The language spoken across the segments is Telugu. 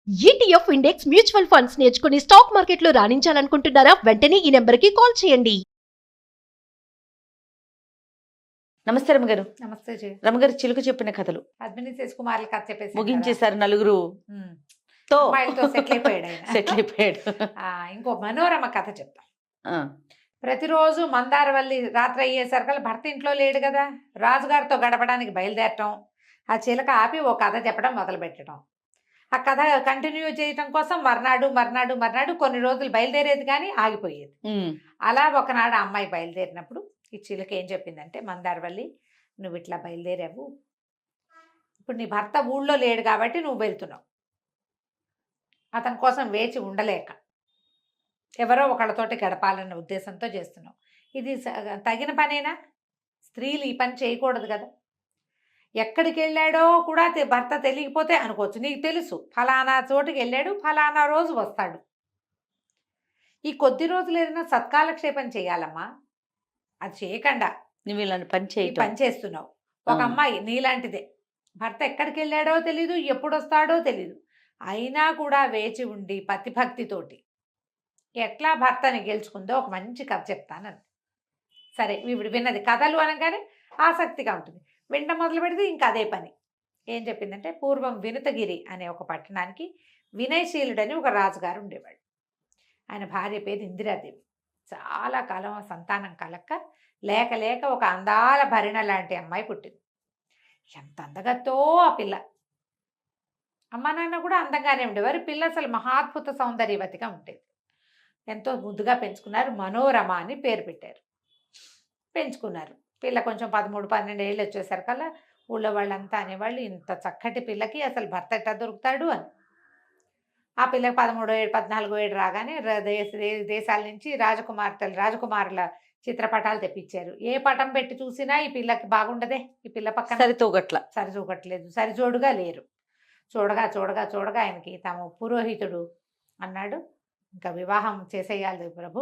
ఈటీఎఫ్ ఇండెక్స్ మ్యూచువల్ ఫండ్స్ నేర్చుకుని స్టాక్ మార్కెట్లో రాణించాలనుకుంటున్నారా? వెంటనే ఈ నెంబర్కి కాల్ చేయండి. నమస్తే రమగారు. నమస్తే జీ. రమగారు చిలుక చెప్పిన కథలు పద్మిని శశికుమార్ల కథ చెప్పేసి ముగించేశారు. నలుగురు తో సెటిల్ అయిపోయాడు ఆయన. సెటిల్ అయిపోయాడు. ఇంకో మనోరమ కథ చెప్తాం. ఆ, ప్రతిరోజు మందారవల్లి రాత్రి అయ్యేసరికల్లా భర్త ఇంట్లో లేడు కదా, రాజుగారితో గడపడానికి బయలుదేరటం, ఆ చిలక ఆపి ఓ కథ చెప్పడం మొదలు పెట్టడం. ఆ కథ కంటిన్యూ చేయటం కోసం మర్నాడు కొన్ని రోజులు బయలుదేరేది కానీ ఆగిపోయేది. ఉమ్, అలా ఒకనాడు ఆ అమ్మాయి బయలుదేరినప్పుడు ఈ చిలక ఏం చెప్పిందంటే, మందారవల్లి నువ్వు ఇట్లా బయలుదేరావు, ఇప్పుడు నీ భర్త ఊళ్ళో లేడు కాబట్టి నువ్వు వెళ్తున్నావు, అతని కోసం వేచి ఉండలేక ఎవరో ఒకళ్ళతోటి గడపాలన్న ఉద్దేశంతో చేస్తున్నావు. ఇది తగిన పనేనా? స్త్రీలు ఈ పని చేయకూడదు కదా. ఎక్కడికి వెళ్ళాడో కూడా భర్త తెలియకపోతే అనుకోవచ్చు, నీకు తెలుసు ఫలానా చోటుకి వెళ్ళాడు, ఫలానా రోజు వస్తాడు. ఈ కొద్ది రోజులు ఏదైనా సత్కాలక్షేపం చేయాలమ్మా, అది చేయకుండా నువ్వు ఇలాంటి పని చేయటం పని చేస్తున్నావు. ఒక అమ్మాయి నీలాంటిదే, భర్త ఎక్కడికి వెళ్ళాడో తెలీదు, ఎప్పుడు వస్తాడో తెలీదు, అయినా కూడా వేచి ఉండి పతిభక్తితోటి ఎట్లా భర్తని గెలుచుకుందో ఒక మంచి కథ చెప్తానంది. సరే, ఇప్పుడు విన్నది కథలు అనగానే ఆసక్తిగా ఉంటుంది, వినడం మొదలు పెడితే ఇంకా అదే పని. ఏం చెప్పిందంటే, పూర్వం వినుతగిరి అనే ఒక పట్టణానికి వినయశీలుడని ఒక రాజుగారు ఉండేవాడు. ఆయన భార్య పేరు ఇందిరాదేవి. చాలా కాలం సంతానం కలక్క లేక లేక ఒక అందాల భరిణ లాంటి అమ్మాయి పుట్టింది. ఎంత అందగతో ఆ పిల్ల. అమ్మ నాన్న కూడా అందంగానే ఉండేవారు. పిల్ల అసలు మహాద్భుత సౌందర్యవతిగా ఉండేది. ఎంతో ముద్దుగా పెంచుకున్నారు. మనోరమ అని పేరు పెట్టారు. పెంచుకున్నారు. పిల్ల కొంచెం 13-12 ఏళ్ళు వచ్చేసరికల్లా ఊళ్ళో వాళ్ళంతా అనేవాళ్ళు, ఇంత చక్కటి పిల్లకి అసలు భర్త ఎట్లా దొరుకుతాడు అని. ఆ పిల్లకి 13 ఏళ్ళు 14 ఏళ్ళు రాగానే దేశాల నుంచి రాజకుమారుల చిత్రపటాలు తెప్పించారు. ఏ పటం పెట్టి చూసినా ఈ పిల్లకి బాగుండదే, ఈ పిల్ల పక్కన సరిచూగట్లేదు, సరిజోడుగా లేరు. చూడగా ఆయనకి తమ పురోహితుడు అన్నాడు, ఇంకా వివాహం చేసేయాలి ప్రభు,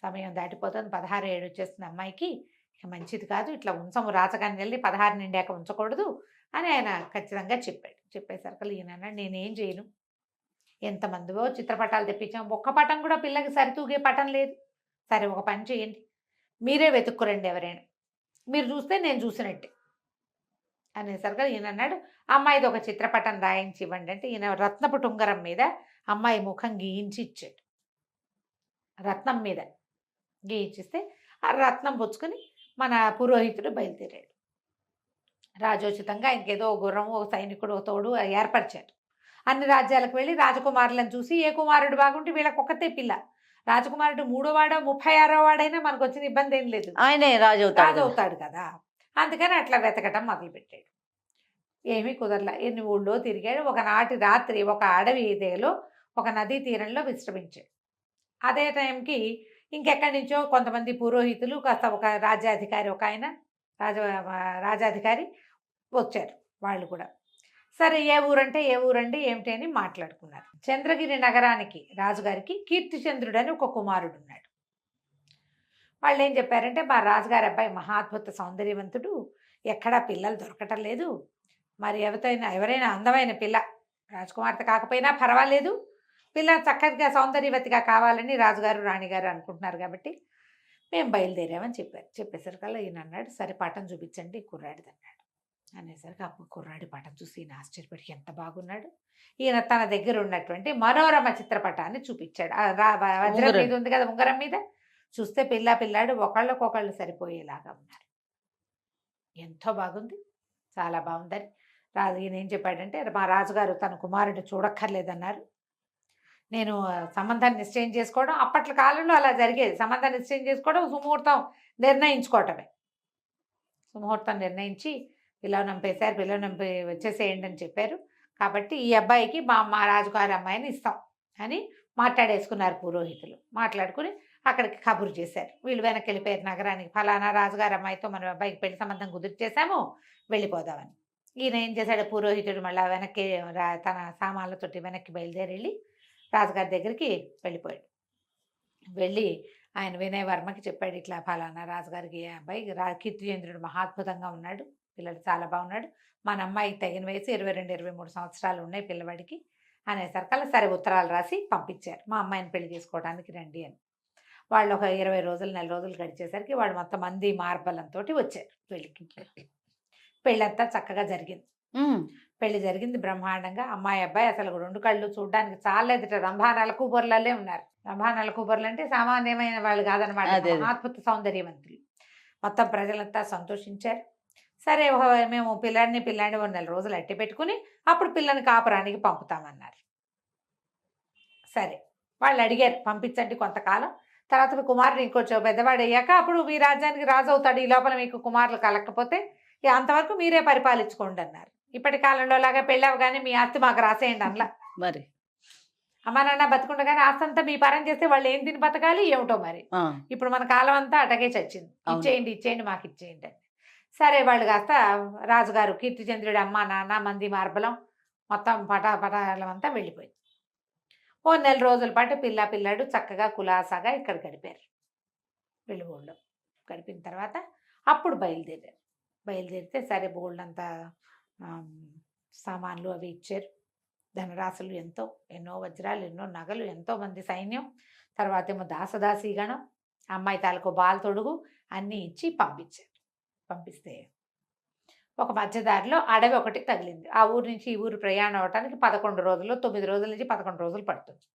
సమయం దాటిపోతుంది, 16 ఏళ్ళు వచ్చేస్తుంది అమ్మాయికి, ఇక మంచిది కాదు, ఇట్లా ఉంచము, రాచకన్యల్ని 16 నిండాక ఉంచకూడదు అని ఆయన ఖచ్చితంగా చెప్పాడు. చెప్పేసరికి ఈయన నేనేం చేయను, ఎంతమందివో చిత్రపటాలు తెప్పించాం, ఒక్క పటం కూడా పిల్లకి సరితూగే పటం లేదు. సరే, ఒక పని చేయండి, మీరే వెతుక్కురండి, ఎవరైనా మీరు చూస్తే నేను చూసినట్టే అనేసరికి ఈయన అన్నాడు, అమ్మాయిది ఒక చిత్రపటం రాయించి ఇవ్వండి అంటే, ఈయన రత్నపు టుంగరం మీద అమ్మాయి ముఖం గీయించి ఇచ్చాడు. రత్నం మీద గీయించిస్తే ఆ రత్నం పుచ్చుకొని మన పురోహితుడు బయలుదేరాడు. రాజోచితంగా ఇంకేదో గుర్రం, ఒక సైనికుడు, ఒక తోడు ఏర్పరిచారు. అన్ని రాజ్యాలకు వెళ్ళి రాజకుమారులను చూసి, ఏ కుమారుడు బాగుంటే వీళ్ళకి ఒక్కతే పిల్ల, రాజకుమారుడు 3వ వాడో 36వ వాడైనా మనకు వచ్చిన ఇబ్బంది ఏం లేదు, ఆయనే రాజు అవుతాడు కదా. అందుకని అట్లా వెతకటం మొదలుపెట్టాడు. ఏమీ కుదరలా. ఎన్ని ఊళ్ళో తిరిగాడు. ఒకనాటి రాత్రి ఒక అడవి ఇదేలో ఒక నదీ తీరంలో విశ్రమించాడు. అదే టైంకి ఇంకెక్కడి నుంచో కొంతమంది పురోహితులు, కాస్త ఒక రాజ్యాధికారి, ఒక ఆయన రాజాధికారి వచ్చారు. వాళ్ళు కూడా సరే, ఏ ఊరండి ఏమిటి అని మాట్లాడుకున్నారు. చంద్రగిరి నగరానికి రాజుగారికి కీర్తిచంద్రుడు అని ఒక కుమారుడు ఉన్నాడు. వాళ్ళు ఏం చెప్పారంటే, మా రాజుగారి అబ్బాయి మహాద్భుత సౌందర్యవంతుడు, ఎక్కడా పిల్లలు దొరకటం లేదు, మరి ఎవరైనా అందమైన పిల్ల, రాజకుమార్తె కాకపోయినా పర్వాలేదు, పిల్ల చక్కగా సౌందర్యవతిగా కావాలని రాజుగారు రాణిగారు అనుకుంటున్నారు కాబట్టి మేము బయలుదేరామని చెప్పారు. చెప్పేసరికల్లా ఈయన అన్నాడు, సరే పటం చూపించండి కుర్రాడిది అన్నాడు. అనేసరికి అప్పుడు కుర్రాడి పటం చూసి ఈయన ఆశ్చర్యపడి, ఎంత బాగున్నాడు. ఈయన తన దగ్గర ఉన్నటువంటి మనోరమ చిత్రపటాన్ని చూపించాడు. వజ్రం మీద ఉంది కదా, ఉంగరం మీద చూస్తే పిల్లాడు ఒకళ్ళకొకళ్ళు సరిపోయేలాగా ఉన్నారు. ఎంతో బాగుంది, చాలా బాగుందని ఈయన ఏం చెప్పాడంటే, మా రాజుగారు తన కుమారుడు చూడక్కర్లేదన్నారు. నేను సంబంధాన్ని నిశ్చయం చేసుకోవడం, అప్పట్ల కాలంలో అలా జరిగేది, సంబంధాన్ని నిశ్చయం చేసుకోవడం, సుముహూర్తం నిర్ణయించుకోవటమే. సుముహూర్తం నిర్ణయించి పిల్లలు నంపి వచ్చేసేయండి అని చెప్పారు. కాబట్టి ఈ అబ్బాయికి మా రాజుగారి అమ్మాయిని ఇస్తాం అని మాట్లాడేసుకున్నారు పురోహితులు. మాట్లాడుకుని అక్కడికి కబురు చేశారు. వీళ్ళు వెనక్కి వెళ్ళిపోయారు నగరానికి, ఫలానా రాజుగారి అమ్మాయితో మన అబ్బాయికి పెళ్లి సంబంధం కుదిర్చేసాము, వెళ్ళిపోదామని. ఈయన ఏం చేశాడు, పురోహితుడు మళ్ళీ వెనక్కి తన సామాన్లతోటి వెనక్కి బయలుదేరి వెళ్ళి రాజుగారి దగ్గరికి వెళ్ళిపోయాడు. వెళ్ళి ఆయన వినయవర్మకి చెప్పాడు, ఇట్లా ఫలానా రాజుగారికి అబ్బాయి కీర్తిచంద్రుడు మహాద్భుతంగా ఉన్నాడు, పిల్లడు చాలా బాగున్నాడు, మన అమ్మాయికి తగిన వయసు 22-23 సంవత్సరాలు ఉన్నాయి పిల్లవాడికి, అనేసరికల్లా సరే ఉత్తరాలు రాసి పంపించారు, మా అమ్మాయిని పెళ్లి చేసుకోవడానికి రండి అని. వాళ్ళు ఒక 20 రోజులు, నెల రోజులు గడిచేసరికి వాళ్ళు మొత్తం మంది మార్బలంతో వచ్చారు పెళ్ళికి. పెళ్ళంతా చక్కగా జరిగింది. పెళ్లి జరిగింది బ్రహ్మాండంగా. అమ్మాయి అబ్బాయి అసలు 2 కళ్ళు చూడడానికి చాలా ఎదుట రంభానాల కూబర్లే ఉన్నారు. రంభానాల కూబర్లు అంటే సామాన్యమైన వాళ్ళు కాదనమాట, అదే. మహాద్భుత సౌందర్యవంతులు. మొత్తం ప్రజలంతా సంతోషించారు. సరే మేము పిల్లాడిని 1 నెల రోజులు అట్టి పెట్టుకుని అప్పుడు పిల్లని కాపురానికి పంపుతామన్నారు. సరే వాళ్ళు అడిగారు పంపించండి కొంతకాలం, తర్వాత మీ కుమారుడు ఇంకొంచెం పెద్దవాడు అయ్యాక అప్పుడు మీ రాజ్యానికి రాజు అవుతాడు, ఈ లోపల మీకు కుమారులు కలగకపోతే అంతవరకు మీరే పరిపాలించుకోండి అన్నారు. ఇప్పటి కాలంలో లాగా పెళ్ళవగానే మీ ఆస్తి మాకు రాసేయండి అనలా. మరి అమ్మ నాన్న బతుకుండగానే ఆస్తి అంతా మీ పరం చేస్తే వాళ్ళు ఏం తిని బతకాలి ఏమిటో మరి. ఇప్పుడు మన కాలం అంతా అటగే చచ్చింది, ఇచ్చేయండి మాకు ఇచ్చేయండి అని. సరే వాళ్ళు కాస్త రాజుగారు కీర్తిచంద్రుడి అమ్మ నాన్న మంది మార్బలం మొత్తం పటాలంతా వెళ్ళిపోయింది. 1 నెల రోజుల పాటు పిల్లాడు చక్కగా కులాసాగా ఇక్కడ గడిపారు వెలుగులో. గడిపిన తర్వాత అప్పుడు బయలుదేరితే సరే బోల్డంతా సామాన్లు అవి ఇచ్చారు, ధనరాశులు ఎన్నో వజ్రాలు, ఎన్నో నగలు, ఎంతోమంది సైన్యం, తర్వాత ఏమో దాసదాసీగణం, అమ్మాయి తాలూకు బాల తొడుగు అన్నీ ఇచ్చి పంపిస్తే ఒక మధ్యదారిలో అడవి ఒకటి తగిలింది. ఆ ఊరు నుంచి ఈ ఊరు ప్రయాణం అవడానికి 11 రోజులు, 9 రోజుల నుంచి 11 రోజులు పడుతుంది.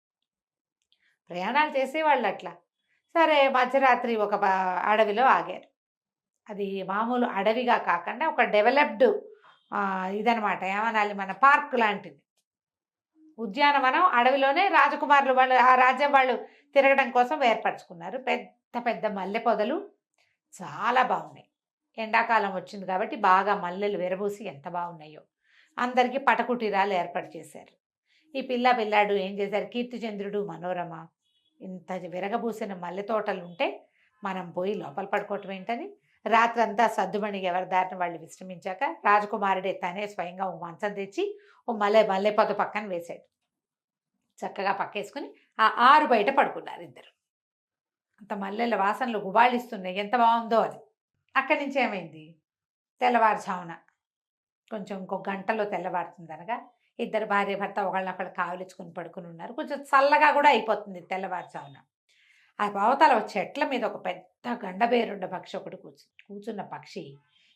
ప్రయాణాలు చేసేవాళ్ళు అట్లా. సరే మధ్యరాత్రి ఒక అడవిలో ఆగారు. అది మామూలు అడవిగా కాకుండా ఒక డెవలప్డ్ ఇదనమాట, ఏమనాలి, మన పార్క్ లాంటిది, ఉద్యానవనం. అడవిలోనే రాజకుమారులు వాళ్ళు ఆ రాజ్యం వాళ్ళు తిరగడం కోసం ఏర్పరచుకున్నారు. పెద్ద పెద్ద మల్లె పొదలు చాలా బాగున్నాయి. ఎండాకాలం వచ్చింది కాబట్టి బాగా మల్లెలు విరబూసి ఎంత బాగున్నాయో. అందరికీ పటకుటీరాలు ఏర్పాటు చేశారు. ఈ పిల్లాడు ఏం చేశారు, కీర్తిచంద్రుడు మనోరమ ఇంత విరగబూసిన మల్లె తోటలు ఉంటే మనం పోయి లోపల పడుకోవటం ఏంటని రాత్రంతా సద్దుమణి ఎవరి దారిన వాళ్ళు విశ్రమించాక రాజకుమారుడే తనే స్వయంగా ఓ మంచం తెచ్చి ఓ మల్లె పొద పక్కన వేశాడు. చక్కగా పక్కేసుకుని ఆ ఆరు బయట పడుకున్నారు ఇద్దరు. అంత మల్లెల వాసనలు గుబాళిస్తున్నాయి, ఎంత బాగుందో అది. అక్కడి నుంచి ఏమైంది, తెల్లవారుజామున కొంచెం ఇంకొక గంటలో తెల్లవారుతుంది అనగా ఇద్దరు భార్య భర్త ఒకళ్ళనొకళ్ళు కావలించుకుని పడుకుని ఉన్నారు. కొంచెం చల్లగా కూడా అయిపోతుంది తెల్లవారుజామున. ఆ అవతల చెట్ల మీద ఒక పెద్ద గండబేరుండ పక్షి ఒకటి కూర్చున్న పక్షి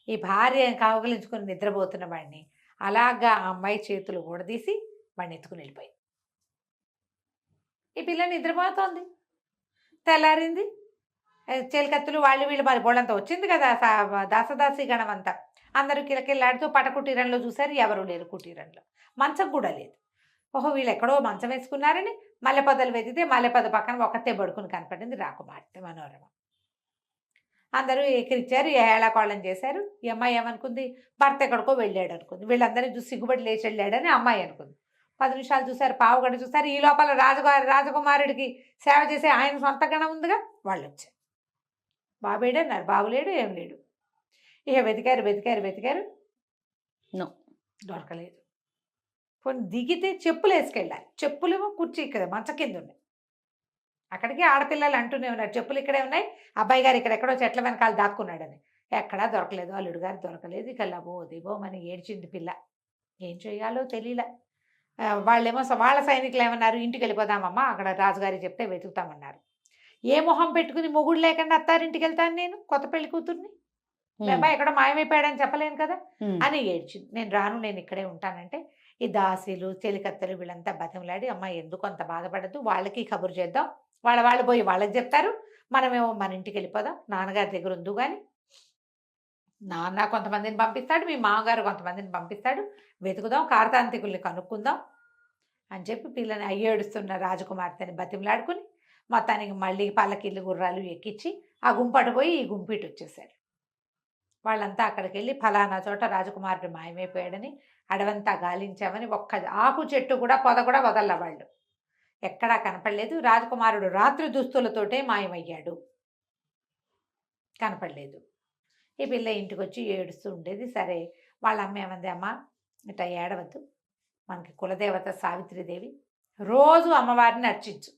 ఈ భార్య కావలించుకుని నిద్రపోతున్న వాడిని అలాగా ఆ అమ్మాయి చేతులు ఊడదీసి వాడిని ఎత్తుకుని వెళ్ళిపోయింది. ఈ పిల్ల నిద్రపోతోంది. తెల్లారింది, చేలికత్తులు వాళ్ళు వీళ్ళు మరి బోళ్ళంతా వచ్చింది కదా దాసదాసి గణం అంతా. అందరూ కిలకిల్లాడుతూ పటకుటీరంలో చూశారు, ఎవరు లేరు కుటీరంలో, మంచం కూడా లేదు. ఓహో వీళ్ళు ఎక్కడో మంచం వేసుకున్నారని మల్లెపొదలు వెతికితే మల్లెపొద పక్కన ఒకతే పడుకుని కనపడింది రాకుమార్తె మనోరమ. అందరూ ఎక్కిరిచ్చారు, ఏళాకోళం చేశారు. ఈ అమ్మాయి ఏమనుకుంది, భర్త ఎక్కడికో వెళ్ళాడు అనుకుంది. వీళ్ళందరినీ చూసి సిగ్గుబడి లేచి వెళ్ళాడని అమ్మాయి అనుకుంది. 10 నిమిషాలు చూశారు, పావుగంట చూశారు. ఈ లోపల రాజకుమారుడికి సేవ చేసే ఆయన సొంత గణం ఉందిగా, వాళ్ళు వచ్చారు. బాబేడు అన్నారు, బాబులేడు, ఏం లేడు. ఇక వెతికారు దొరకలేదు. కొన్ని దిగితే చెప్పులు వేసుకెళ్ళాలి, చెప్పులేమో కుర్చీ ఇక్కడ మంచ కింద ఉన్నాయి. అక్కడికి ఆడపిల్లలు అంటూనే ఉన్నారు, చెప్పులు ఇక్కడే ఉన్నాయి, అబ్బాయి గారు ఇక్కడెక్కడో చెట్ల వెనకాల దాక్కున్నాడని. ఎక్కడా దొరకలేదు, అల్లుడు గారు దొరకలేదు. ఇక లబోదిబోమని ఏడ్చింది పిల్ల. ఏం చేయాలో తెలియలే. వాళ్ళేమో వాళ్ళ సైనికులు ఏమన్నారు, ఇంటికి వెళ్ళిపోదామమ్మా, అక్కడ రాజుగారి చెప్తే వెతుకుతామన్నారు. ఏ మొహం పెట్టుకుని మొగుడు లేకుండా అత్తారింటికి వెళ్తాను నేను, కొత్త పెళ్లి కూతుర్ని, అబ్బాయి ఎక్కడో మాయమైపోయాడని చెప్పలేను కదా అని ఏడ్చింది. నేను రాను, నేను ఇక్కడే ఉంటానంటే ఈ దాసీలు చెలికత్తెలు వీళ్ళంతా బతిమలాడి, అమ్మాయి ఎందుకు అంత బాధపడద్దు, వాళ్ళకి కబురు చేద్దాం, వాళ్ళు పోయి వాళ్ళకి చెప్తారు, మనమేమో మన ఇంటికి వెళ్ళిపోదాం, నాన్నగారి దగ్గర ఉందు కానీ. నాన్న కొంతమందిని పంపిస్తాడు, మీ మామగారు కొంతమందిని పంపిస్తాడు, వెతుకుదాం, కార్తాంతికుల్ని కనుక్కుందాం అని చెప్పి పిల్లని అయ్యేడుస్తున్న రాజకుమార్తెని బతిమలాడుకుని మొత్తానికి మళ్ళీ పల్లకిల్లు గుర్రాలు ఎక్కించి ఆ గుంపటు పోయి ఈ గుంపిటి వచ్చేసారు. వాళ్ళంతా అక్కడికి వెళ్ళి ఫలానా చోట రాజకుమారుడు మాయమైపోయాడని అడవంతా గాలించామని ఒక్క ఆకు చెట్టు కూడా పొద కూడా వదల్ల వాళ్ళు, ఎక్కడా కనపడలేదు. రాజకుమారుడు రాత్రి దుస్తులతోటే మాయమయ్యాడు, కనపడలేదు. ఈ పిల్ల ఇంటికి వచ్చి ఏడుస్తూ ఉండేది. సరే వాళ్ళ అమ్మ ఏమంది, అమ్మ ఇట్లా ఏడవద్దు, మనకి కులదేవత సావిత్రిదేవి, రోజు అమ్మవారిని అర్చించు,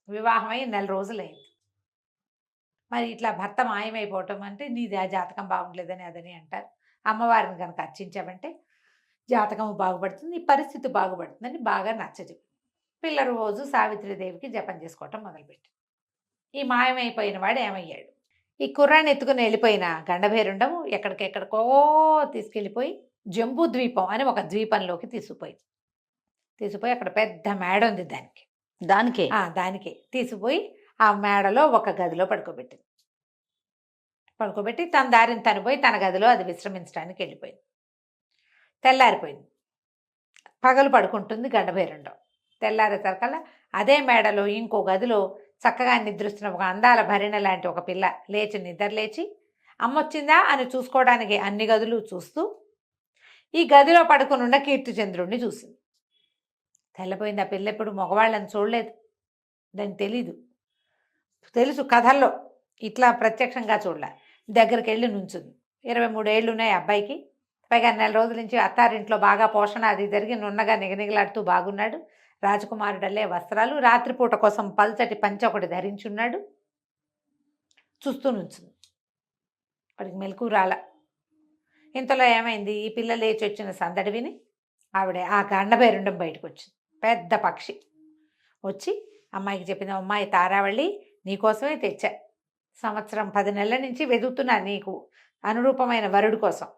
వివాహమై 1 నెల రోజులైంది, మరి ఇట్లా భర్త మాయమైపోవటం అంటే నీది ఆ జాతకం బాగుండలేదని అదని అంటారు. అమ్మవారిని కనుక అర్చించామంటే జాతకం బాగుపడుతుంది, ఈ పరిస్థితి బాగుపడుతుందని బాగా నచ్చజెప్పి పిల్ల రోజు సావిత్రీదేవికి జపం చేసుకోవటం మొదలుపెట్టి ఈ మాయమైపోయిన వాడు ఏమయ్యాడు, ఈ కుర్రాన్ని ఎత్తుకుని వెళ్ళిపోయిన గండభేరుండం ఎక్కడికెక్కడికో తీసుకెళ్ళిపోయి జంబూ ద్వీపం అని ఒక ద్వీపంలోకి తీసుకుపోయి అక్కడ పెద్ద మేడ ఉంది దానికి దానికే దానికే తీసుకుపోయి ఆ మేడలో ఒక గదిలో పడుకోబెట్టి తన దారిని తను పోయి తన గదిలో అది విశ్రమించడానికి వెళ్ళిపోయింది. తెల్లారిపోయింది, పగలు పడుకుంటుంది గండభేరుండం. తెల్లారేసరికల్లా అదే మేడలో ఇంకో గదిలో చక్కగా నిద్రిస్తున్న ఒక అందాల భరిణ లాంటి ఒక పిల్ల నిద్రలేచి అమ్మొచ్చిందా అని చూసుకోవడానికి అన్ని గదులు చూస్తూ ఈ గదిలో పడుకుని ఉన్న కీర్తిచంద్రుడిని చూసింది. తెల్లపోయింది. ఆ పిల్ల ఎప్పుడు మగవాళ్ళని చూడలేదు, దానికి తెలుసు కథల్లో, ఇట్లా ప్రత్యక్షంగా చూడలే. దగ్గరికి వెళ్ళి నుంచుంది. 23 ఏళ్ళు ఉన్నాయి అబ్బాయికి, పైగా 4 రోజుల నుంచి అత్తారింట్లో బాగా పోషణ అది జరిగి నున్నగా నిగనిగలాడుతూ బాగున్నాడు. రాజకుమారుడల్లే వస్త్రాలు, రాత్రిపూట కోసం పల్చటి పంచె ఒకటి ధరించున్నాడు. చూస్తూ నుంచుంది. వాడికి మెలకు రాల. ఇంతలో ఏమైంది, ఈ పిల్ల లేచి వచ్చిన సందడి విని ఆవిడ ఆ గండభేరుండం బయటకు వచ్చింది. పెద్ద పక్షి వచ్చి అమ్మాయికి చెప్పింది, అమ్మాయి తారావళి నీకోసమే తెచ్చా, సంవత్సరం 10 నెలల నుంచి వెతుకుతున్నా నీకు అనురూపమైన వరుడు కోసం.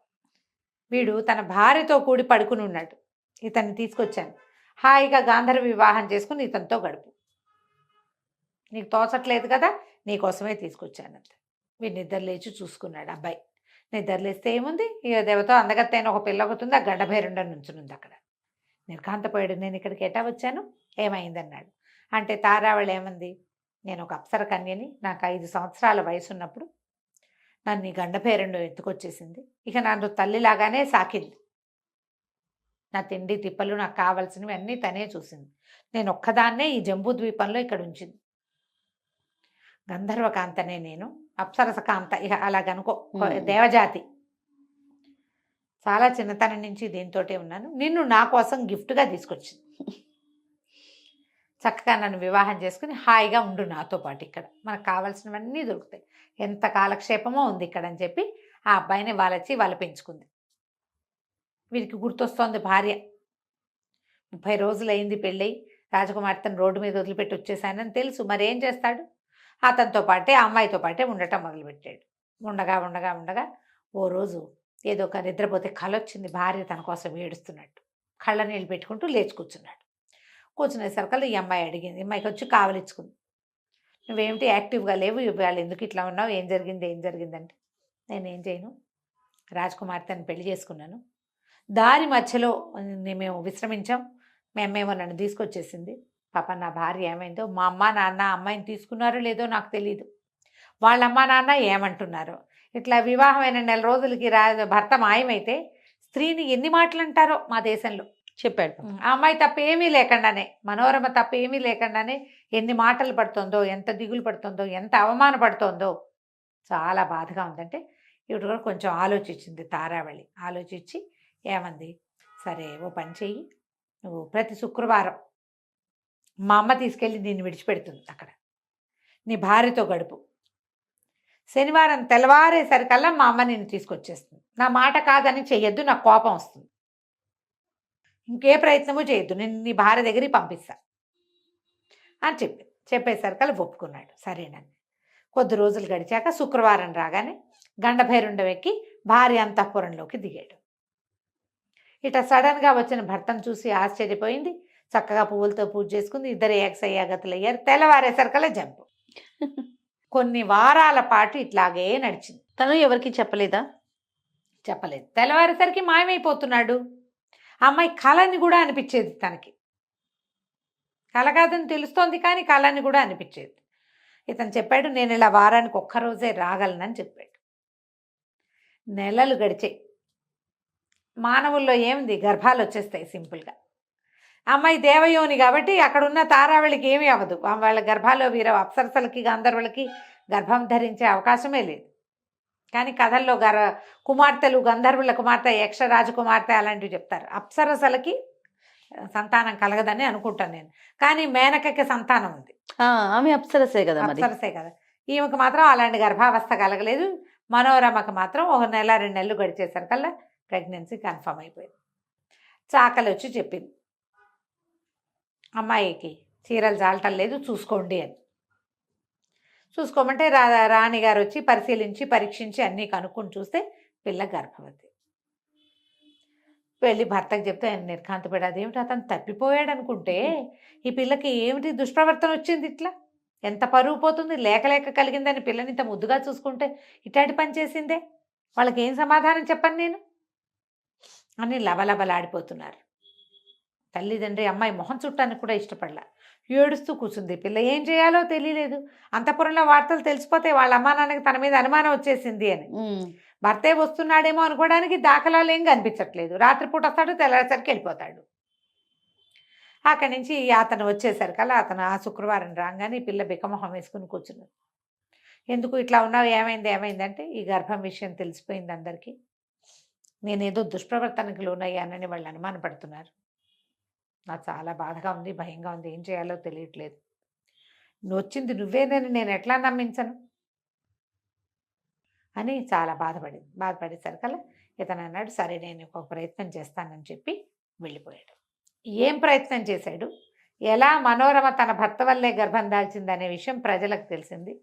వీడు తన భార్యతో కూడి పడుకుని ఉన్నాడు, ఇతన్ని తీసుకొచ్చాను, హాయిగా గాంధర్వ వివాహం చేసుకుని ఇతనితో గడుపు. నీకు తోచట్లేదు కదా, నీకోసమే తీసుకొచ్చానంత. వీడు నిద్రలేచి చూసుకున్నాడు అబ్బాయి. నిద్రలేస్తే ఏముంది, ఇక దేవతో అందగత్తైన ఒక పిల్ల అవుతుంది, ఆ గండభేరుండం నుంచునుంది అక్కడ. నిర్ఘాంతపోయాడు. నేను ఇక్కడికి ఎటా వచ్చాను, ఏమైందన్నాడు. అంటే తారావళి ఏమంది, నేను ఒక అప్సర కన్యని, నాకు 5 సంవత్సరాల వయసు ఉన్నప్పుడు నన్ను ఈ గండభేరుండం ఎత్తుకొచ్చేసింది. ఇక నన్ను తల్లిలాగానే సాకింది. నా తిండి తిప్పలు నాకు కావాల్సినవి అన్నీ తనే చూసింది. నేను ఒక్కదాన్నే ఈ జంబూ ద్వీపంలో ఇక్కడ ఉంచింది. గంధర్వకాంతనే నేను, అప్సరస కాంత, ఇక అలాగనుకో, దేవజాతి. చాలా చిన్నతనం నుంచి దీంతోటే ఉన్నాను. నిన్ను నా కోసం గిఫ్ట్గా తీసుకొచ్చింది. చక్కగా నన్ను వివాహం చేసుకుని హాయిగా ఉండు నాతో పాటు, ఇక్కడ మనకు కావాల్సినవన్నీ దొరుకుతాయి, ఎంత కాలక్షేపమో ఉంది ఇక్కడ అని చెప్పి ఆ అబ్బాయిని వాళ్ళు పెంచుకుంది. వీరికి గుర్తొస్తోంది భార్య. 30 రోజులైంది పెళ్ళై, రాజకుమార్తెను రోడ్డు మీద వదిలిపెట్టి వచ్చేసానని తెలుసు. మరి ఏం చేస్తాడు, అతనితో పాటే ఆ అమ్మాయితో పాటే ఉండటం మొదలుపెట్టాడు. ఉండగా ఓ రోజు ఏదో ఒక నిద్రపోతే కళ వచ్చింది. భార్య తన కోసం ఏడుస్తున్నట్టు కళ్ళ నీళ్ళు పెట్టుకుంటూ లేచి కూర్చున్నాడు. కూర్చునేసరికల్లా ఈ అమ్మాయి అడిగింది, అమ్మాయికి వచ్చి కావలిచ్చుకుంది, నువ్వేమిటి యాక్టివ్గా లేవు, వాళ్ళు ఎందుకు ఇట్లా ఉన్నావు, ఏం జరిగిందంటే, నేనేం చేయను, రాజకుమార్తెను పెళ్లి చేసుకున్నాను, దారి మధ్యలో మేము విశ్రమించాం, మేమేమో నన్ను తీసుకొచ్చేసింది. పాప నా భార్య ఏమైందో, మా అమ్మ నాన్న అమ్మాయిని తీసుకున్నారో లేదో నాకు తెలియదు, వాళ్ళ అమ్మ నాన్న ఏమంటున్నారో. ఇట్లా వివాహమైన 4 రోజులకి భర్త మాయమైతే స్త్రీని ఎన్ని మాటలు అంటారో మా దేశంలో. చెప్పాడు. ఆ అమ్మాయి తప్పేమీ లేకుండానే, మనోరమ తప్పేమీ లేకుండానే ఎన్ని మాటలు పడుతుందో, ఎంత దిగులు పడుతుందో, ఎంత అవమానపడుతోందో, చాలా బాధగా ఉందంటే ఇవి కూడా కొంచెం ఆలోచించింది తారావళి. ఆలోచించి ఏమంది, సరే ఓ పని చెయ్యి, నువ్వు ప్రతి శుక్రవారం మా అమ్మ తీసుకెళ్ళి నిన్ను విడిచిపెడుతుంది, అక్కడ నీ భార్యతో గడుపు, శనివారం తెల్లవారేసరికల్లా మా అమ్మ నిన్ను తీసుకొచ్చేస్తుంది, నా మాట కాదని చెయ్యొద్దు, నాకు కోపం వస్తుంది, ఇంకే ప్రయత్నము చేయొద్దు, నేను నీ భార్య దగ్గరికి పంపిస్తా అని చెప్పేసరికల్లా ఒప్పుకున్నాడు. సరేనండి. కొద్ది రోజులు గడిచాక శుక్రవారం రాగానే గండభైరుండం ఎక్కి భార్య అంతఃపురంలోకి దిగాడు. ఇట సడన్గా వచ్చిన భర్తను చూసి ఆశ్చర్యపోయింది. చక్కగా పువ్వులతో పూజ చేసుకుంది. ఇద్దరు ఏకసయ్యాగతులు అయ్యారు. తెల్లవారేసరికల్లా జంపు. కొన్ని వారాల పాటు ఇట్లాగే నడిచింది. తను ఎవరికి చెప్పలేదా? చెప్పలేదు. తెల్లవారేసరికి మాయమైపోతున్నాడు. అమ్మాయి కళని కూడా అనిపించేది తనకి. కళ కాదని తెలుస్తోంది కానీ కళని కూడా అనిపించేది. ఇతను చెప్పాడు, నేను ఇలా వారానికి ఒక్కరోజే రాగలనని చెప్పాడు. నెలలు గడిచాయి. మానవుల్లో ఏముంది, గర్భాలు వచ్చేస్తాయి సింపుల్గా. అమ్మాయి దేవయోని కాబట్టి అక్కడున్న తారావళికి ఏమీ అవ్వదు. వాళ్ళ గర్భాల్లో అప్సరసలకి గంధర్వులకి గర్భం ధరించే అవకాశమే లేదు. కానీ కథల్లో కుమార్తెలు, గంధర్వుల కుమార్తె, యక్ష రాజకుమార్తె అలాంటివి చెప్తారు. అప్సరసలకి సంతానం కలగదని అనుకుంటాను నేను. కానీ మేనకకి సంతానం ఉంది. ఆమె అప్సరసే కదా, అప్సరసే కదా. ఈమెకు మాత్రం అలాంటి గర్భావస్థ కలగలేదు. మనోరమకు మాత్రం 1 నెల 2 నెలలు గడిచేసరికల్లా ప్రెగ్నెన్సీ కన్ఫర్మ్ అయిపోయింది. చాకలి వచ్చి చెప్పింది, అమ్మాయికి చీరలు చాలటం లేదు చూసుకోండి అని. చూసుకోమంటే రాణిగారు వచ్చి పరిశీలించి పరీక్షించి అన్నీ కనుక్కొని చూస్తే పిల్ల గర్భవతి. వెళ్ళి భర్తకు చెప్తే ఆయన నిర్ఘాంతపడి, అదేమిటి అతను తప్పిపోయాడు అనుకుంటే ఈ పిల్లకి ఏమిటి దుష్ప్రవర్తన వచ్చింది, ఇట్లా ఎంత పరువు పోతుంది, లేక లేక కలిగిందని పిల్లని ఇంత ముద్దుగా చూసుకుంటే ఇట్లాంటి పని చేసిందే, వాళ్ళకి ఏం సమాధానం చెప్పను నేను అని లబలబలాడిపోతున్నారు. తల్లిదండ్రి అమ్మాయి మొహం చుట్టానికి కూడా ఇష్టపడలా, ఏడుస్తూ కూర్చుంది. పిల్ల ఏం చేయాలో తెలియలేదు. అంతఃపురంలో వార్తలు తెలిసిపోతే వాళ్ళ అమ్మా నాన్నకి తన మీద అనుమానం వచ్చేసింది అని. భర్తే వస్తున్నాడేమో అనుకోవడానికి దాఖలాలు ఏం కనిపించట్లేదు. రాత్రిపూట వస్తాడు, తెల్లారేసరికి వెళ్ళిపోతాడు. అక్కడి నుంచి అతను వచ్చేసరికల్లా అతను ఆ శుక్రవారం రాగానే ఈ పిల్ల బిక్కమొహం వేసుకుని కూర్చున్నాడు. ఎందుకు ఇట్లా ఉన్నావు, ఏమైంది ఏమైందంటే ఈ గర్భం విషయం తెలిసిపోయింది అందరికీ, నేనేదో దుష్ప్రవర్తనకు లోనయ్యానని వాళ్ళు అనుమానపడుతున్నారు. నాకు చాలా బాధగా ఉంది, భయంగా ఉంది, ఏం చేయాలో తెలియట్లేదు. నువ్వు వచ్చింది నువ్వేనని నేను ఎట్లా నమ్మించను అని చాలా బాధపడేసరికల్లా ఇతను అన్నాడు, సరే నేను ఒక ప్రయత్నం చేస్తానని చెప్పి వెళ్ళిపోయాడు. ఏం ప్రయత్నం చేశాడు, ఎలా మనోరమ తన భర్త వల్లే గర్భం దాల్చిందనే విషయం ప్రజలకు తెలిసింది.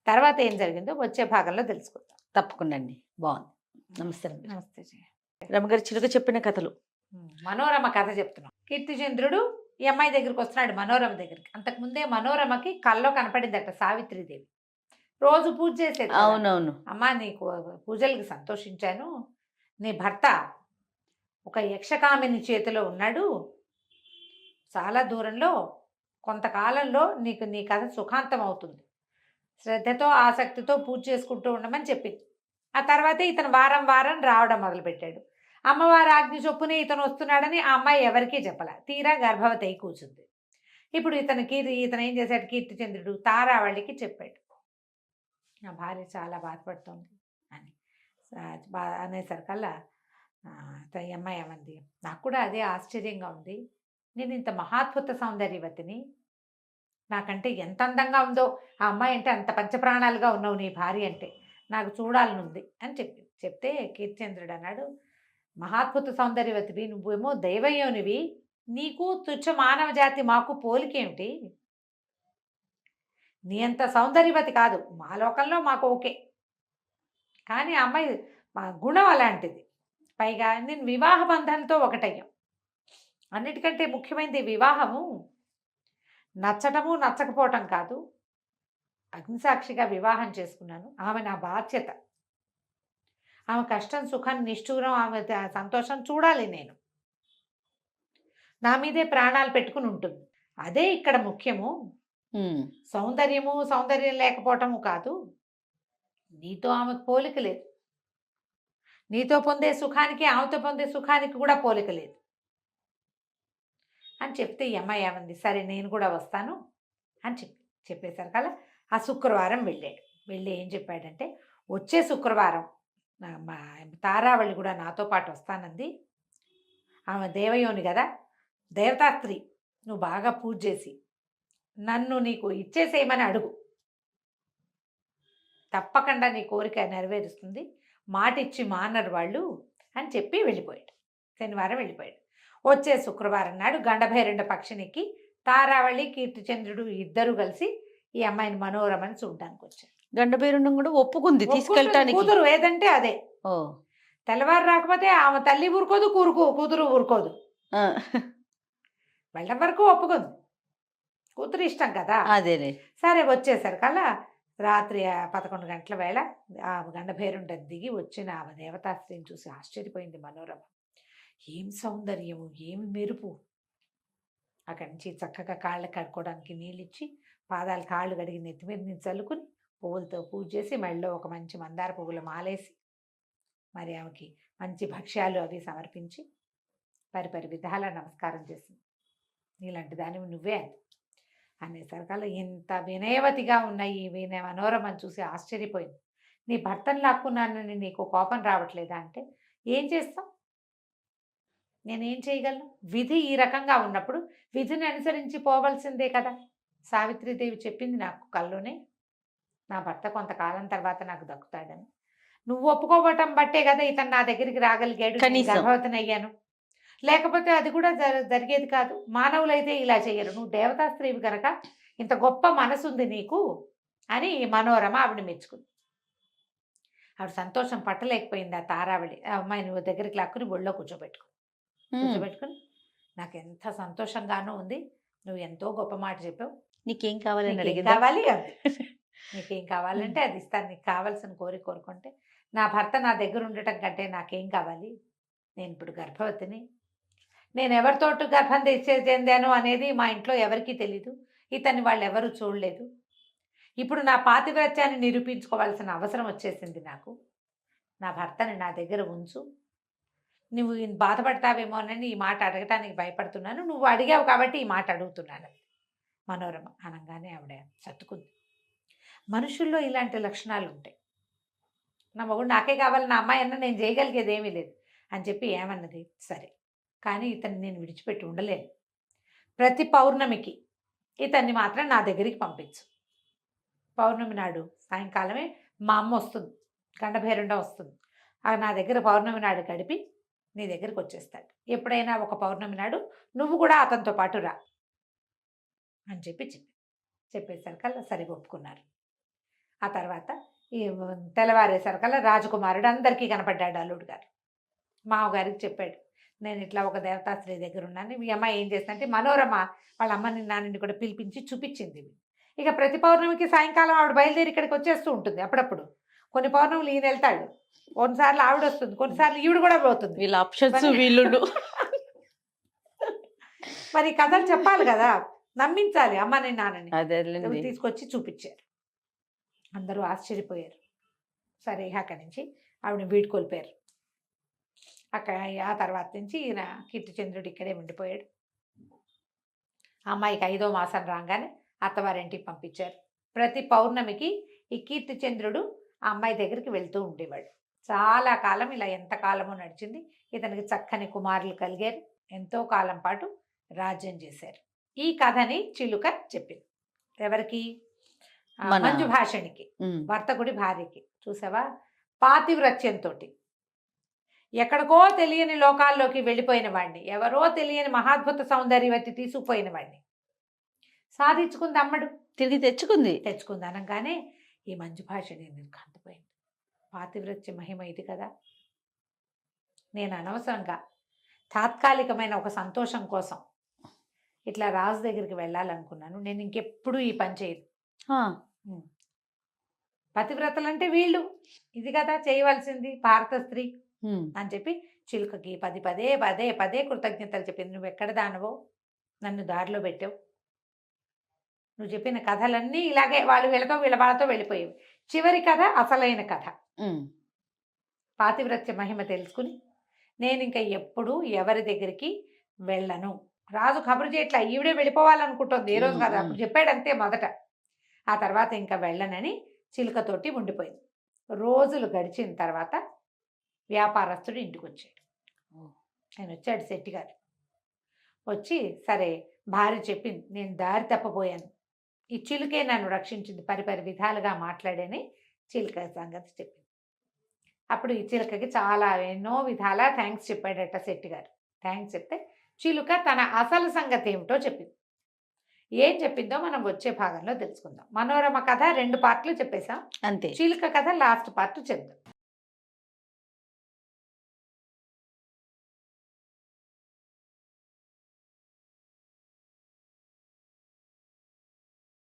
తర్వాత ఏం జరిగిందో వచ్చే భాగంలో తెలుసుకుందాం. తప్పకుండా అండి, బాగుంది. నమస్తే నమస్తే జయ. రమగారు చిలుక చెప్పిన కథలు. మనోరమ కథ చెప్తున్నాం. కీర్తిచంద్రుడు ఈ అమ్మాయి దగ్గరికి వస్తున్నాడు, మనోరమ దగ్గరికి. అంతకుముందే మనోరమకి కల్లో కనపడిందట సావిత్రీదేవి. రోజు పూజ చేసేది. అవునవును. అమ్మా నీకు పూజలకి సంతోషించాను, నీ భర్త ఒక యక్షకామిని చేతిలో ఉన్నాడు, చాలా దూరంలో, కొంతకాలంలో నీ కథ సుఖాంతం అవుతుంది, శ్రద్ధతో ఆసక్తితో పూజ చేసుకుంటూ ఉండమని చెప్పింది. ఆ తర్వాతే ఇతను వారం వారం రావడం మొదలుపెట్టాడు. అమ్మవారి ఆజ్ఞ చొప్పునే ఇతను వస్తున్నాడని ఆ అమ్మాయి ఎవరికీ చెప్పలే. తీరా గర్భవతి అయి కూర్చుంది. ఇప్పుడు ఇతను ఏం చేశాడు, కీర్తిచంద్రుడు తారావళికి చెప్పాడు, నా భార్య చాలా బాధపడుతోంది అని. అనేసరికల్లా ఈ అమ్మాయి ఏమంది, నాకు కూడా అదే ఆశ్చర్యంగా ఉంది, నేను ఇంత మహాద్భుత సౌందర్యవతిని, నాకంటే ఎంత అందంగా ఉందో ఆ అమ్మాయి అంటే, అంత పంచప్రాణాలుగా ఉన్నావు నీ భార్య అంటే, నాకు చూడాలనుంది అని చెప్తే కీర్తిచంద్రుడు అన్నాడు, మహాద్భుత సౌందర్యవతివి, నువ్వేమో దైవయోనివి, నీకు తుచ్చ మానవ జాతి మాకు పోలికేమిటి, నీ అంత సౌందర్యవతి కాదు, మా లోకంలో మాకు ఓకే, కానీ ఆ అమ్మాయి మా గుణం అలాంటిది, పైగా నేను వివాహ బంధంతో ఒకటయ్యాం, అన్నిటికంటే ముఖ్యమైనది వివాహము నచ్చటము నచ్చకపోవటం కాదు, అగ్నిసాక్షిగా వివాహం చేసుకున్నాను, ఆమె నా బాధ్యత, ఆమె కష్టం సుఖం నిష్ఠూరం ఆమె సంతోషం చూడాలి, నేను నా మీదే ప్రాణాలు పెట్టుకుని ఉంటుంది, అదే ఇక్కడ ముఖ్యము, సౌందర్యం లేకపోవటము కాదు, నీతో ఆమెకు పోలిక లేదు, నీతో పొందే సుఖానికి ఆమెతో పొందే సుఖానికి కూడా పోలిక లేదు అని చెప్తే ఈ అమ్మాయి ఏమంది, సరే నేను కూడా వస్తాను అని చెప్పేసరికల్లా ఆ శుక్రవారం వెళ్ళి ఏం చెప్పాడంటే, వచ్చే శుక్రవారం మా తారావళి కూడా నాతో పాటు వస్తానంది, ఆమె దేవయోని కదా, దేవతాస్త్రీ, నువ్వు బాగా పూజ చేసి నన్ను నీకు ఇచ్చేసేయమని అడుగు, తప్పకుండా నీ కోరిక నెరవేరుస్తుంది, మాట ఇచ్చి మానరు వాళ్ళు అని చెప్పి వెళ్ళిపోయాడు. శనివారం వెళ్ళిపోయాడు. వచ్చే శుక్రవారం నాడు గండభైరండ పక్షినికి తారావళి కీర్తిచంద్రుడు ఇద్దరు కలిసి ఈ అమ్మాయిని మనోరమని చూడడానికి వచ్చారు. గండభైరుండం కూడా ఒప్పుకుంది తీసుకెళ్ళటానికి, కూతురు ఏదంటే అదే. తెల్లవారు రాకపోతే ఆమె తల్లి ఊరుకోదు, కూతురు ఊరుకోదు, వెళ్ళడం వరకు ఒప్పుకుంది, కూతురు ఇష్టం కదా. అదేలే. సరే వచ్చేసరికల్లా రాత్రి 11 గంటల వేళ ఆ గండభైరుండ దిగి వచ్చిన ఆమె దేవతాస్త్రీని చూసి ఆశ్చర్యపోయింది మనోరమ. ఏం సౌందర్యము, ఏమి మెరుపు. అక్కడి నుంచి చక్కగా కాళ్ళు కడుక్కోవడానికి నీళ్ళిచ్చి పాదాలు కాళ్ళు కడిగి నెత్తి మీద నుంచి చల్లుకుని పువ్వులతో పూజ చేసి మెళ్ళలో ఒక మంచి మందార పువ్వులు మాలేసి మరి ఆమెకి మంచి భక్ష్యాలు అవి సమర్పించి పరిపరి విధాల నమస్కారం చేసింది. నీలాంటి దానివి నువ్వే అనేసరికల్లా ఇంత వినయవతిగా ఉన్న ఈ మనోరమని చూసి ఆశ్చర్యపోయింది. నీ భర్తను లాక్కున్నానని నీకు కోపం రావట్లేదా అంటే, ఏం చేస్తాం, నేనేం చేయగలను, విధి ఈ రకంగా ఉన్నప్పుడు విధిని అనుసరించి పోవలసిందే కదా. సావిత్రీదేవి చెప్పింది నాకు కల్లోనే, నా భర్త కొంతకాలం తర్వాత నాకు దక్కుతాడని. నువ్వు ఒప్పుకోవటం బట్టే కదా ఇతను నా దగ్గరికి రాగలిగాడు, గర్భవతిని అయ్యాను. లేకపోతే అది కూడా జరిగేది కాదు. మానవులైతే ఇలా చెయ్యరు. నువ్వు దేవతా స్త్రీవి కనుక ఇంత గొప్ప మనసుంది నీకు అని మనోరమ ఆవిడ మెచ్చుకుంది. ఆవిడ సంతోషం పట్టలేకపోయింది. ఆ తారావళి ఆ అమ్మాయి నువ్వు దగ్గరికి లాక్కుని ఒళ్ళో కూర్చోబెట్టుకుని నాకు ఎంత సంతోషంగానూ ఉంది, నువ్వు ఎంతో గొప్ప మాట చెప్పావు, నీకేం కావాలని నీకేం అడిగిందా? కావాలి అంది. నీకేం కావాలంటే అది ఇస్తాను, నీకు కావాల్సిన కోరుకుంటే నా భర్త నా దగ్గర ఉండటం కంటే నాకేం కావాలి, నేను ఇప్పుడు గర్భవతిని, నేను ఎవరితోటి గర్భం చెందాను అనేది మా ఇంట్లో ఎవరికీ తెలీదు, ఇతన్ని వాళ్ళు ఎవరు చూడలేదు, ఇప్పుడు నా పాతివ్రత్యాన్ని నిరూపించుకోవాల్సిన అవసరం వచ్చేసింది నాకు, నా భర్తని నా దగ్గర ఉంచు, నువ్వు బాధపడతావేమోనని ఈ మాట అడగటానికి భయపడుతున్నాను, నువ్వు అడిగావు కాబట్టి ఈ మాట అడుగుతున్నాను మనోరమ అనగానే ఆవిడ సర్దుకుంది. మనుషుల్లో ఇలాంటి లక్షణాలు ఉంటాయి. నా మగుడు నాకే కావాలి, నా అమ్మాయి అన్న నేను చేయగలిగేది ఏమీ లేదు అని చెప్పి ఏమన్నది, సరే కానీ ఇతన్ని నేను విడిచిపెట్టి ఉండలేను, ప్రతి పౌర్ణమికి ఇతన్ని మాత్రం నా దగ్గరికి పంపించు, పౌర్ణమి నాడు సాయంకాలమే మా అమ్మ వస్తుంది, గండభేరుండం వస్తుంది, నా దగ్గర పౌర్ణమి నాడు గడిపి నీ దగ్గరికి వచ్చేస్తాడు, ఎప్పుడైనా ఒక పౌర్ణమి నాడు నువ్వు కూడా అతనితో పాటు రా అని చెప్పేసరికల్లా సరే ఒప్పుకున్నారు. ఆ తర్వాత ఈ తెల్లవారేసరికల్లా రాజకుమారుడు అందరికీ కనపడ్డాడు. అల్లుడు గారు మామగారికి చెప్పాడు, నేను ఇట్లా ఒక దేవతాశ్రీ దగ్గర ఉన్నాను, మీ అమ్మాయి ఏం చేస్తుందంటే మనోరమ వాళ్ళ అమ్మని నాన్నని కూడా పిలిపించి చూపించింది. ఇక ప్రతి పౌర్ణమికి సాయంకాలం ఆవిడ బయలుదేరి ఇక్కడికి వచ్చేస్తూ ఉంటుంది. అప్పుడప్పుడు కొన్ని పౌర్ణములు ఈయన వెళ్తాడు, కొన్నిసార్లు ఆవిడ వస్తుంది, కొన్నిసార్లు ఈవిడ కూడా పోతుంది. వీళ్ళ ఆప్షన్స్ వీళ్ళు మరి కథలు చెప్పాలి కదా, నమ్మించాలి అమ్మని నాన్నని. అదేలేండి. తీసుకొచ్చి చూపించారు, అందరూ ఆశ్చర్యపోయారు. సరే అక్కడి నుంచి ఆవిడని వీడుకొల్పారు. అక్కడ ఆ తర్వాత నుంచి ఈయన కీర్తిచంద్రుడు ఇక్కడే ఉండిపోయాడు. అమ్మాయికి 5వ మాసం రాగానే అత్తవారింటికి పంపించారు. ప్రతి పౌర్ణమికి ఈ కీర్తిచంద్రుడు ఆ అమ్మాయి దగ్గరికి వెళ్తూ ఉండేవాడు. చాలా కాలం ఇలా ఎంత కాలమో నడిచింది. ఇతనికి చక్కని కుమారులు కలిగారు, ఎంతో కాలం పాటు రాజ్యం చేశారు. ఈ కథని చిలుక చెప్పింది ఎవరికి? మంజుభాషిణికి, వర్తకుడి భార్యకి. చూసావా, పాతివ్రత్యంతో ఎక్కడికో తెలియని లోకాల్లోకి వెళ్ళిపోయిన వాడిని, ఎవరో తెలియని మహాద్భుత సౌందర్యవతి తీసుకుపోయిన వాడిని సాధించుకుంది అమ్మడు, తిరిగి తెచ్చుకుంది అనగానే ఈ మంజుభాషిణి కందిపోయింది. పాతివ్రత్య మహిమ ఇది కదా, నేను అనవసరంగా తాత్కాలికమైన ఒక సంతోషం కోసం ఇట్లా రాజు దగ్గరికి వెళ్ళాలనుకున్నాను, నేను ఇంకెప్పుడు ఈ పని చేయదు. పతివ్రతలంటే వీళ్ళు, ఇది కదా చేయవలసింది భారత స్త్రీ అని చెప్పి చిలుకకి పదే కృతజ్ఞతలు చెప్పింది. నువ్వు ఎక్కడ దానవో, నన్ను దారిలో పెట్టావు, నువ్వు చెప్పిన కథలన్నీ ఇలాగే వాళ్ళు వీళ్ళ వాళ్ళతో వెళ్ళిపోయేవి. చివరి కథ అసలైన కథ, పాతివ్రత్య మహిమ తెలుసుకుని నేను ఇంకా ఎప్పుడు ఎవరి దగ్గరికి వెళ్ళను. రాజు కబురు చేయట్లా, ఈవిడే వెళ్ళిపోవాలనుకుంటుంది ఏ రోజు కదా, అప్పుడు చెప్పాడు అంతే మొదట. ఆ తర్వాత ఇంకా వెళ్ళనని చిలుకతోటి ఉండిపోయింది. రోజులు గడిచిన తర్వాత వ్యాపారస్తుడు ఇంటికి వచ్చాడు. ఆయన వచ్చాడు, శెట్టి గారు వచ్చి, సరే భార్య చెప్పింది, నేను దారి తప్పబోయాను, ఈ చిలుకే నన్ను రక్షించింది, పరిపరి విధాలుగా మాట్లాడని చిలుక సంగతి చెప్పింది. అప్పుడు ఈ చిలుకకి చాలా ఎన్నో విధాలా థ్యాంక్స్ చెప్పాడట శెట్టి గారు. థ్యాంక్స్ చెప్తే చిలుక తన అసలు సంగతి ఏమిటో చెప్పింది. ఏం చెప్పిందో మనం వచ్చే భాగంలో తెలుసుకుందాం. మనోరమ కథ 2 పార్ట్లు చెప్పేశాం, అంతే. చిలుక కథ లాస్ట్ పార్ట్ చెప్దాం.